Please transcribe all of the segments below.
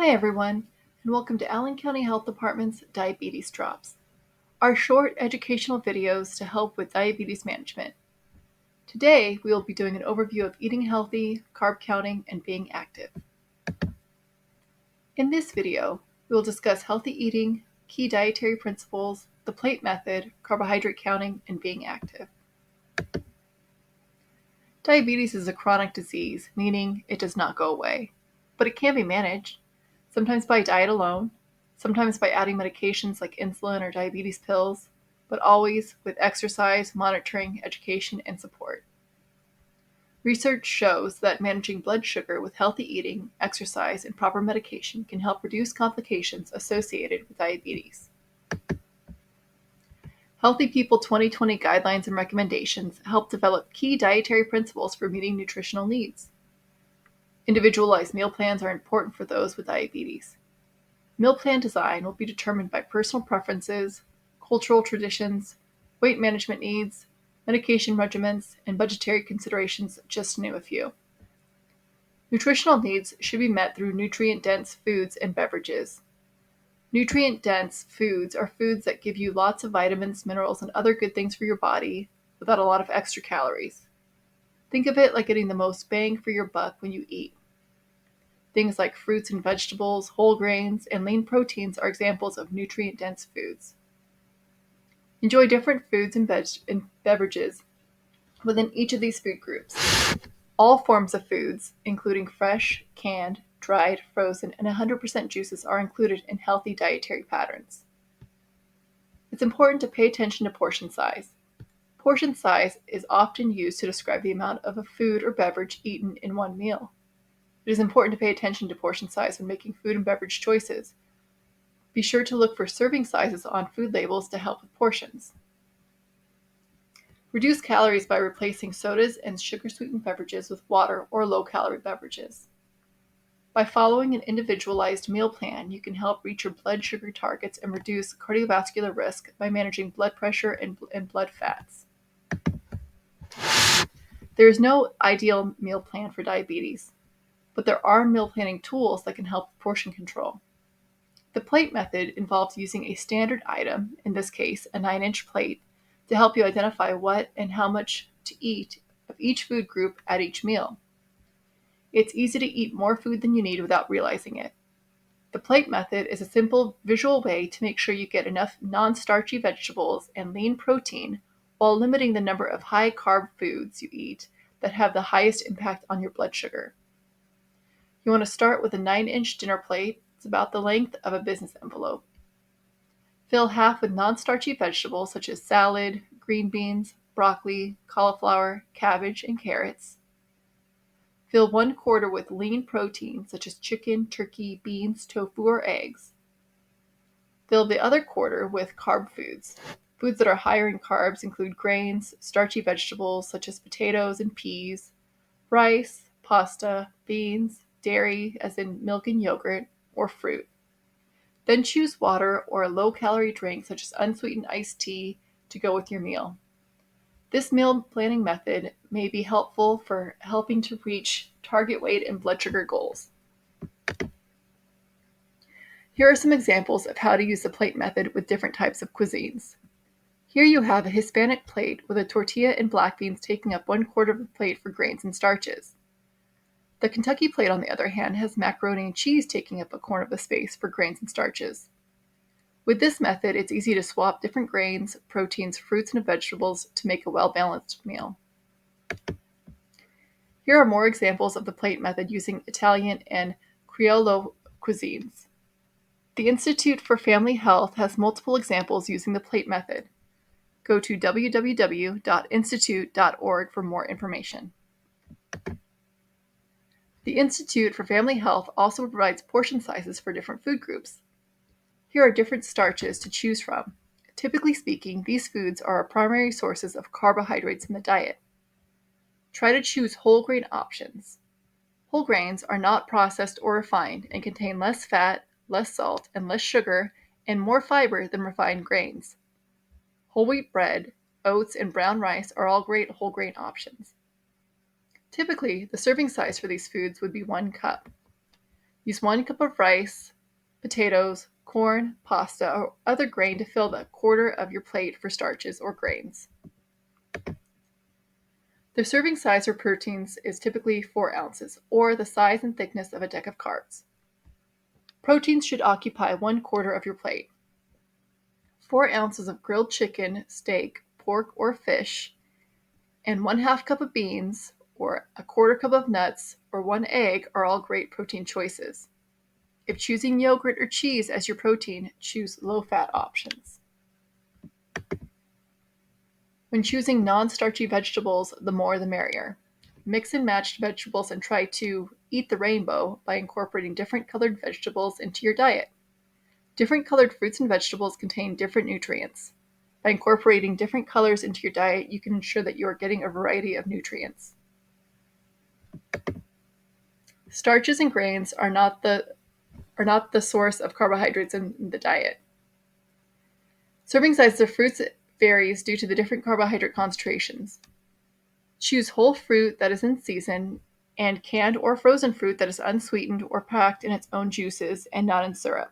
Hi everyone, and welcome to Allen County Health Department's Diabetes Drops, our short educational videos to help with diabetes management. Today, we will be doing an overview of eating healthy, carb counting, and being active. In this video, we will discuss healthy eating, key dietary principles, the plate method, carbohydrate counting, and being active. Diabetes is a chronic disease, meaning it does not go away, but it can be managed, sometimes by diet alone, sometimes by adding medications like insulin or diabetes pills, but always with exercise, monitoring, education, and support. Research shows that managing blood sugar with healthy eating, exercise, and proper medication can help reduce complications associated with diabetes. Healthy People 2020 guidelines and recommendations help develop key dietary principles for meeting nutritional needs. Individualized meal plans are important for those with diabetes. Meal plan design will be determined by personal preferences, cultural traditions, weight management needs, medication regimens, and budgetary considerations, just to name a few. Nutritional needs should be met through nutrient-dense foods and beverages. Nutrient-dense foods are foods that give you lots of vitamins, minerals, and other good things for your body without a lot of extra calories. Think of it like getting the most bang for your buck when you eat. Things like fruits and vegetables, whole grains, and lean proteins are examples of nutrient-dense foods. Enjoy different foods and beverages within each of these food groups. All forms of foods, including fresh, canned, dried, frozen, and 100% juices, are included in healthy dietary patterns. It's important to pay attention to portion size. Portion size is often used to describe the amount of a food or beverage eaten in one meal. It is important to pay attention to portion size when making food and beverage choices. Be sure to look for serving sizes on food labels to help with portions. Reduce calories by replacing sodas and sugar-sweetened beverages with water or low-calorie beverages. By following an individualized meal plan, you can help reach your blood sugar targets and reduce cardiovascular risk by managing blood pressure and blood fats. There is no ideal meal plan for diabetes, but there are meal planning tools that can help with portion control. The plate method involves using a standard item, in this case a 9-inch plate, to help you identify what and how much to eat of each food group at each meal. It's easy to eat more food than you need without realizing it. The plate method is a simple visual way to make sure you get enough non-starchy vegetables and lean protein while limiting the number of high-carb foods you eat that have the highest impact on your blood sugar. You want to start with a 9-inch dinner plate. It's about the length of a business envelope. Fill half with non-starchy vegetables such as salad, green beans, broccoli, cauliflower, cabbage, and carrots. Fill 1/4 with lean protein such as chicken, turkey, beans, tofu, or eggs. Fill the other quarter with carb foods. Foods that are higher in carbs include grains, starchy vegetables such as potatoes and peas, rice, pasta, beans, dairy as in milk and yogurt, or fruit. Then choose water or a low-calorie drink such as unsweetened iced tea to go with your meal. This meal planning method may be helpful for helping to reach target weight and blood sugar goals. Here are some examples of how to use the plate method with different types of cuisines. Here you have a Hispanic plate with a tortilla and black beans taking up 1/4 of the plate for grains and starches. The Kentucky plate, on the other hand, has macaroni and cheese taking up 1/4 of the space for grains and starches. With this method, it's easy to swap different grains, proteins, fruits, and vegetables to make a well-balanced meal. Here are more examples of the plate method using Italian and Criollo cuisines. The Institute for Family Health has multiple examples using the plate method. Go to www.institute.org for more information. The Institute for Family Health also provides portion sizes for different food groups. Here are different starches to choose from. Typically speaking, these foods are our primary sources of carbohydrates in the diet. Try to choose whole grain options. Whole grains are not processed or refined and contain less fat, less salt, and less sugar, and more fiber than refined grains. Whole wheat bread, oats, and brown rice are all great whole grain options. Typically, the serving size for these foods would be 1 cup. Use 1 cup of rice, potatoes, corn, pasta, or other grain to fill the quarter of your plate for starches or grains. The serving size for proteins is typically 4 ounces, or the size and thickness of a deck of cards. Proteins should occupy 1/4 of your plate. 4 ounces of grilled chicken, steak, pork, or fish, and 1/2 cup of beans, or a 1/4 cup of nuts, or 1 egg are all great protein choices. If choosing yogurt or cheese as your protein, choose low-fat options. When choosing non-starchy vegetables, the more the merrier. Mix and match vegetables and try to eat the rainbow by incorporating different colored vegetables into your diet. Different colored fruits and vegetables contain different nutrients. By incorporating different colors into your diet, you can ensure that you are getting a variety of nutrients. Starches and grains are not the source of carbohydrates in the diet. Serving size of fruits varies due to the different carbohydrate concentrations. Choose whole fruit that is in season and canned or frozen fruit that is unsweetened or packed in its own juices and not in syrup.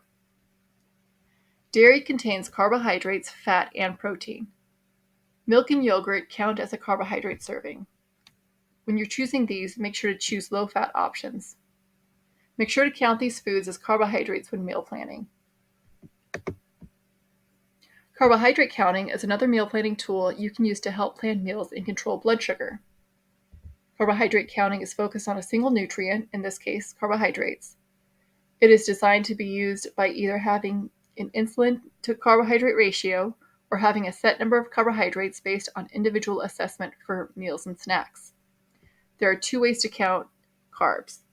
Dairy contains carbohydrates, fat, and protein. Milk and yogurt count as a carbohydrate serving. When you're choosing these, make sure to choose low-fat options. Make sure to count these foods as carbohydrates when meal planning. Carbohydrate counting is another meal planning tool you can use to help plan meals and control blood sugar. Carbohydrate counting is focused on a single nutrient, in this case, carbohydrates. It is designed to be used by either having an insulin to carbohydrate ratio or having a set number of carbohydrates based on individual assessment for meals and snacks. There are 2 ways to count carbs: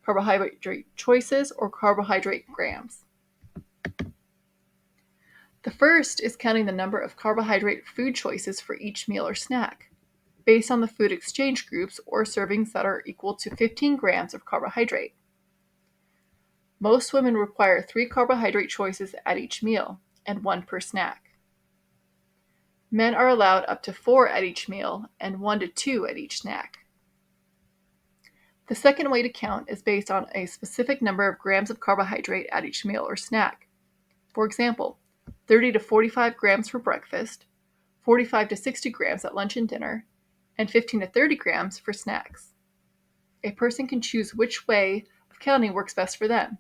carbohydrate choices or carbohydrate grams. The first is counting the number of carbohydrate food choices for each meal or snack, based on the food exchange groups or servings that are equal to 15 grams of carbohydrate. Most women require 3 carbohydrate choices at each meal and 1 per snack. Men are allowed up to 4 at each meal and 1 to 2 at each snack. The second way to count is based on a specific number of grams of carbohydrate at each meal or snack. For example, 30 to 45 grams for breakfast, 45 to 60 grams at lunch and dinner, and 15 to 30 grams for snacks. A person can choose which way of counting works best for them.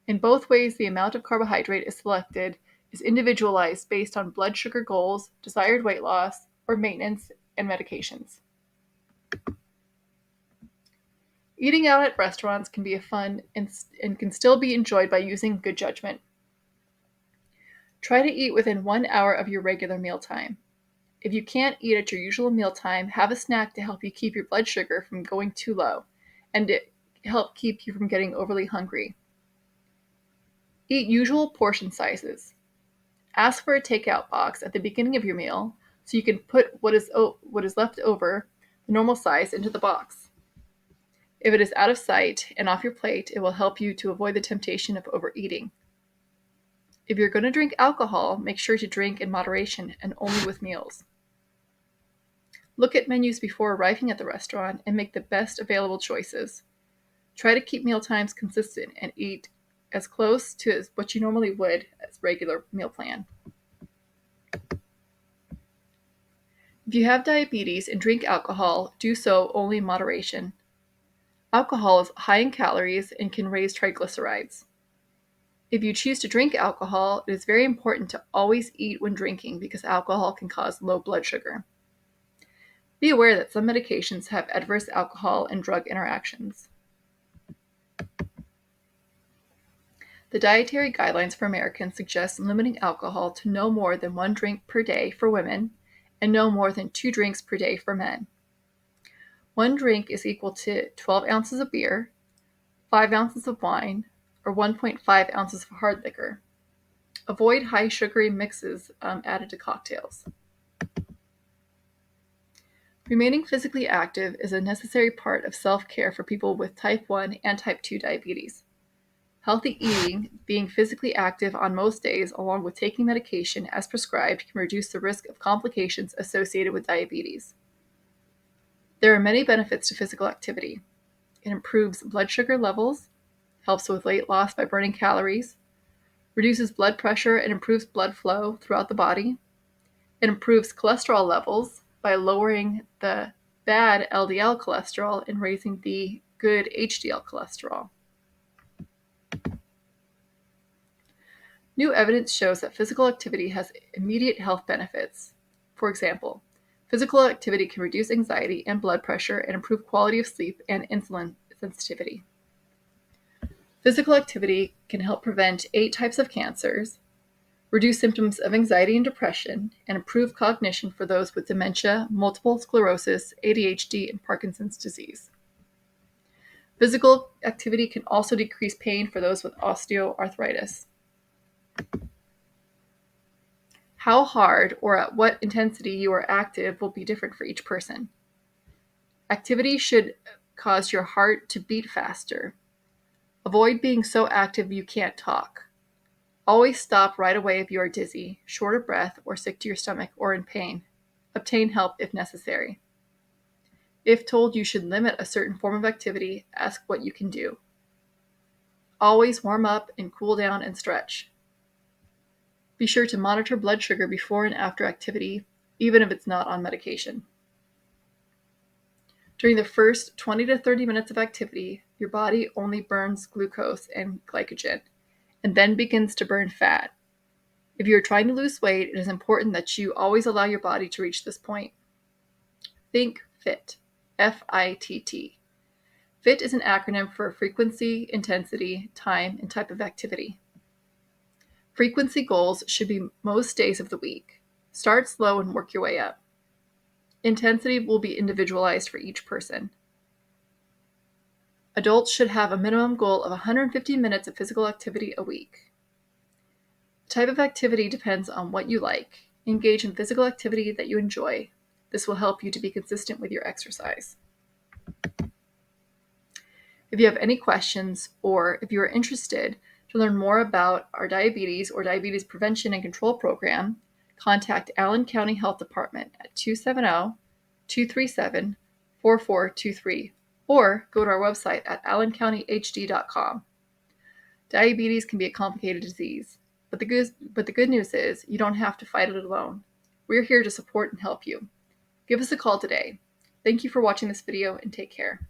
In both ways, the amount of carbohydrate is selected is individualized based on blood sugar goals, desired weight loss, or maintenance and medications. Eating out at restaurants can be fun and can still be enjoyed by using good judgment. Try to eat within 1 hour of your regular mealtime. If you can't eat at your usual mealtime, have a snack to help you keep your blood sugar from going too low and to help keep you from getting overly hungry. Eat usual portion sizes. Ask for a takeout box at the beginning of your meal so you can put what is left over, the normal size, into the box. If it is out of sight and off your plate, it will help you to avoid the temptation of overeating. If you're going to drink alcohol, make sure to drink in moderation and only with meals. Look at menus before arriving at the restaurant and make the best available choices. Try to keep meal times consistent and eat as close to what you normally would as regular meal plan. If you have diabetes and drink alcohol, do so only in moderation. Alcohol is high in calories and can raise triglycerides. If you choose to drink alcohol, it is very important to always eat when drinking because alcohol can cause low blood sugar. Be aware that some medications have adverse alcohol and drug interactions. The Dietary Guidelines for Americans suggest limiting alcohol to no more than 1 drink per day for women and no more than 2 drinks per day for men. 1 drink is equal to 12 ounces of beer, 5 ounces of wine, or 1.5 ounces of hard liquor. Avoid high sugary mixes added to cocktails. Remaining physically active is a necessary part of self-care for people with type 1 and type 2 diabetes. Healthy eating, being physically active on most days, along with taking medication as prescribed, can reduce the risk of complications associated with diabetes. There are many benefits to physical activity. It improves blood sugar levels, helps with weight loss by burning calories, reduces blood pressure and improves blood flow throughout the body. It improves cholesterol levels by lowering the bad LDL cholesterol and raising the good HDL cholesterol. New evidence shows that physical activity has immediate health benefits. For example, physical activity can reduce anxiety and blood pressure and improve quality of sleep and insulin sensitivity. Physical activity can help prevent 8 types of cancers, reduce symptoms of anxiety and depression, and improve cognition for those with dementia, multiple sclerosis, ADHD, and Parkinson's disease. Physical activity can also decrease pain for those with osteoarthritis. How hard or at what intensity you are active will be different for each person. Activity should cause your heart to beat faster. Avoid being so active you can't talk. Always stop right away if you are dizzy, short of breath, or sick to your stomach, or in pain. Obtain help if necessary. If told you should limit a certain form of activity, ask what you can do. Always warm up and cool down and stretch. Be sure to monitor blood sugar before and after activity, even if it's not on medication. During the first 20 to 30 minutes of activity, your body only burns glucose and glycogen, and then begins to burn fat. If you are trying to lose weight, it is important that you always allow your body to reach this point. Think FIT, F-I-T-T. FIT is an acronym for frequency, intensity, time, and type of activity. Frequency goals should be most days of the week. Start slow and work your way up. Intensity will be individualized for each person. Adults should have a minimum goal of 150 minutes of physical activity a week. The type of activity depends on what you like. Engage in physical activity that you enjoy. This will help you to be consistent with your exercise. If you have any questions or if you are interested to learn more about our diabetes or diabetes prevention and control program, contact Allen County Health Department at 270-237-4423 or go to our website at allencountych.com. Diabetes can be a complicated disease, but the good news is you don't have to fight it alone. We're here to support and help you. Give us a call today. Thank you for watching this video and take care.